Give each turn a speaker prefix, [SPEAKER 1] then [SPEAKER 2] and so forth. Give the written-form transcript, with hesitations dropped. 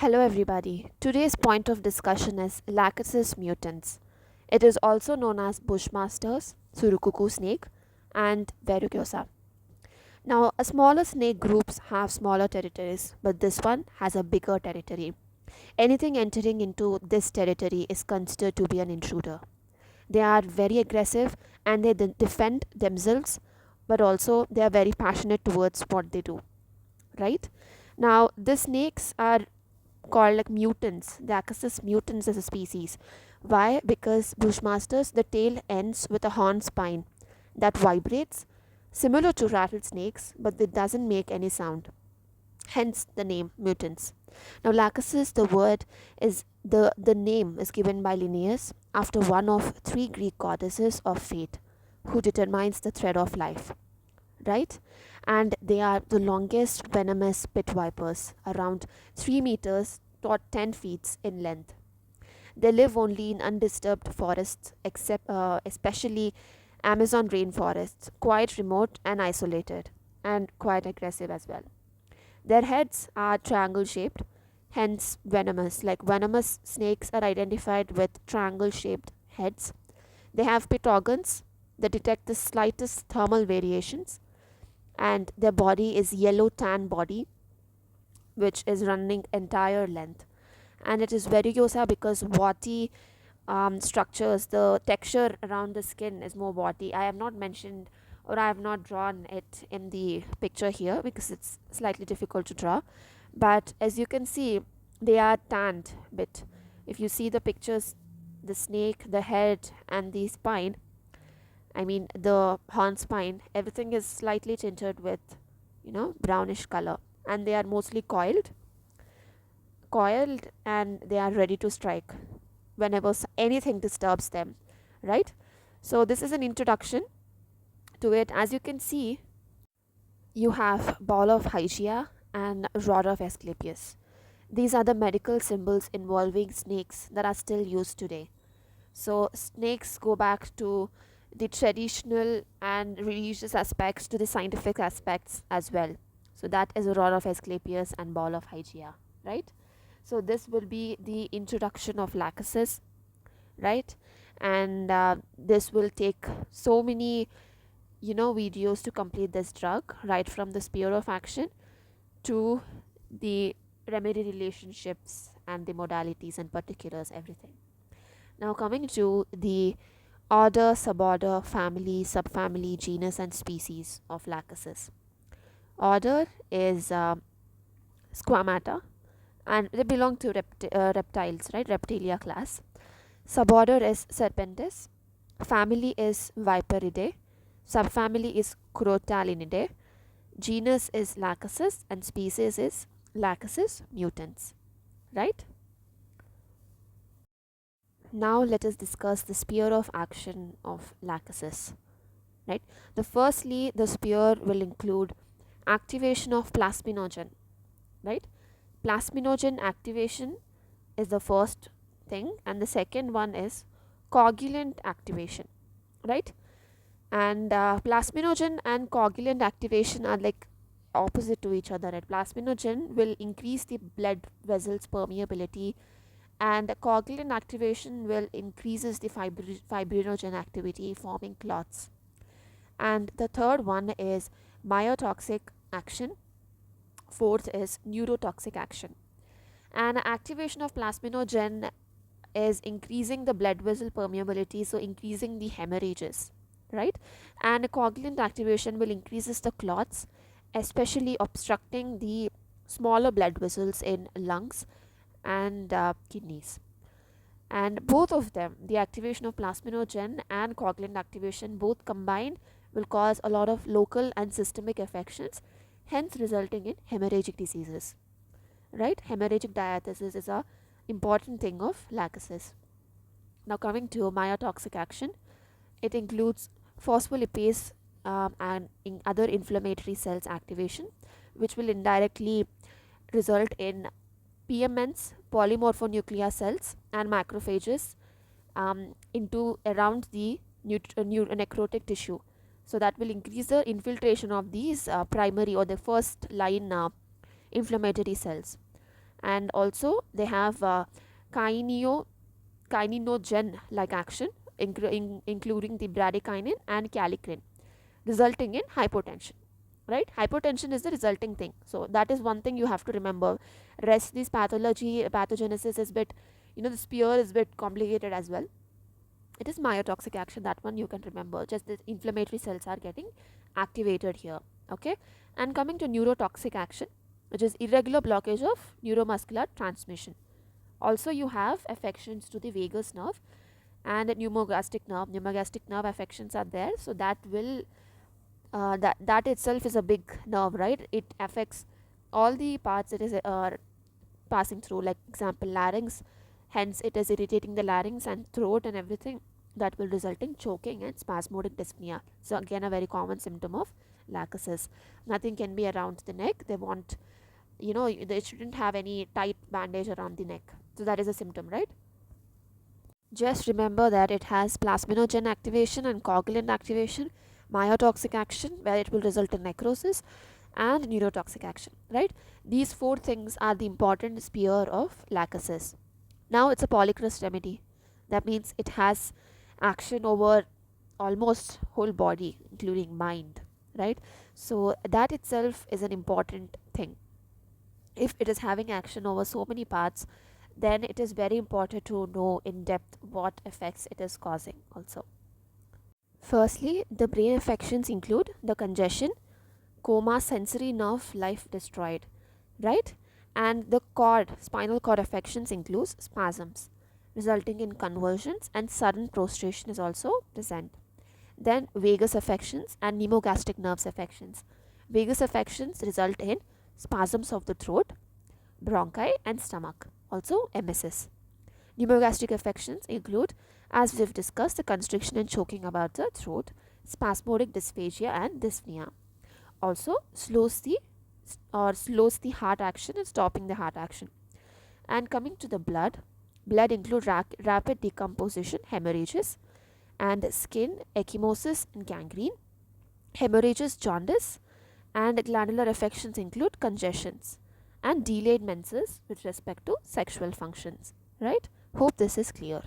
[SPEAKER 1] Hello everybody. Today's point of discussion is Lachesis mutans. It is also known as bushmasters, surukuku snake, and verrucosa. Now, a smaller snake groups have smaller territories, but this one has a bigger territory. Anything entering into this territory is considered to be an intruder. They are very aggressive and they defend themselves, but also they are very passionate towards what they do, right? Now, the snakes are called like mutants. The Lachesis mutans as a species. Why? Because bushmasters, the tail ends with a horn spine that vibrates, similar to rattlesnakes, but it doesn't make any sound. Hence the name mutants. Now, Lachesis, the word is the name is given by Linnaeus after one of three Greek goddesses of fate, who determines the thread of life, right? And they are the longest venomous pit vipers, around 3 meters to 10 feet in length. They live only in undisturbed forests, especially Amazon rainforests, quite remote and isolated, and quite aggressive as well. Their heads are triangle shaped, hence venomous. Like venomous snakes are identified with triangle shaped heads. They have pit organs that detect the slightest thermal variations, and their body is yellow tan body which is running entire length, and it is variosa because warty structures, the texture around the skin is more warty. I have not mentioned or I have not drawn it in the picture here because it's slightly difficult to draw, but as you can see they are tanned bit. If you see the pictures, the snake, the head and the spine, I mean the horn spine, everything is slightly tinted with, brownish color, and they are mostly coiled, and they are ready to strike whenever anything disturbs them, right? So this is an introduction to it. As you can see, you have ball of Hygeia and rod of Asclepius. These are the medical symbols involving snakes that are still used today. So snakes go back to the traditional and religious aspects to the scientific aspects as well. So that is a rod of Asclepius and ball of Hygeia, right? So this will be the introduction of Lachesis, right? And this will take so many, videos to complete this drug, right from the sphere of action to the remedy relationships and the modalities and particulars, everything. Now coming to the order, suborder, family, subfamily, genus and species of Lachesis. Order is Squamata, and they belong to reptiles, right? Reptilia class. Suborder is Serpentis. Family is Viperidae. Subfamily is Crotallinidae. Genus is Lachesis and species is Lachesis mutans, right? Now let us discuss the sphere of action of Lachesis, right? The sphere will include activation of plasminogen, right? Plasminogen activation is the first thing, and the second one is coagulant activation, right? And plasminogen and coagulant activation are like opposite to each other, right? Plasminogen will increase the blood vessels permeability, and coagulant activation will increases the fibrinogen activity, forming clots. And the third one is myotoxic action. Fourth is neurotoxic action. And activation of plasminogen is increasing the blood vessel permeability, so increasing the hemorrhages, right? And coagulant activation will increases the clots, especially obstructing the smaller blood vessels in lungs and kidneys. And both of them, the activation of plasminogen and coagulant activation, both combined will cause a lot of local and systemic affections, hence resulting in hemorrhagic diseases, right? Hemorrhagic diathesis is a important thing of Lachesis. Now coming to myotoxic action, it includes phospholipase and in other inflammatory cells activation, which will indirectly result in PMNs, polymorphonuclear cells, and macrophages into around the necrotic tissue. So that will increase the infiltration of these primary or the first line inflammatory cells. and also they have kineo kininogen like action, including the bradykinin and kallikrein, resulting in hypotension. Right, hypotension is the resulting thing, so that is one thing you have to remember. Rest this pathogenesis is bit, the spear is bit complicated as well. It is myotoxic action, that one you can remember, just the inflammatory cells are getting activated here. Okay, and coming to neurotoxic action, which is irregular blockage of neuromuscular transmission. Also you have affections to the vagus nerve and pneumogastric nerve affections are there, so that will that itself is a big nerve, right? It affects all the parts it is passing through, like example larynx, hence it is irritating the larynx and throat and everything, that will result in choking and spasmodic dyspnea. So again a very common symptom of Lachesis. Nothing can be around the neck, they want, they shouldn't have any tight bandage around the neck, so that is a symptom, right? Just remember that it has plasminogen activation and coagulant activation, myotoxic action where it will result in necrosis, and neurotoxic action, right? These four things are the important spear of Lachesis. Now it's a polycrust remedy. That means it has action over almost whole body, including mind, right? So that itself is an important thing. If it is having action over so many parts, then it is very important to know in depth what effects it is causing also. Firstly, the brain affections include the congestion, coma, sensory nerve life destroyed, right? And the spinal cord affections includes spasms, resulting in convulsions and sudden prostration is also present. Then vagus affections and pneumogastric nerves affections. Vagus affections result in spasms of the throat, bronchi and stomach, also emesis. Pneumogastric affections include, as we've discussed, the constriction and choking about the throat, spasmodic dysphagia and dyspnea. Also slows the heart action and stopping the heart action. And coming to the blood include rapid decomposition, hemorrhages, and skin, ecchymosis and gangrene, hemorrhages, jaundice, and glandular affections include congestions and delayed menses with respect to sexual functions, right? Hope this is clear.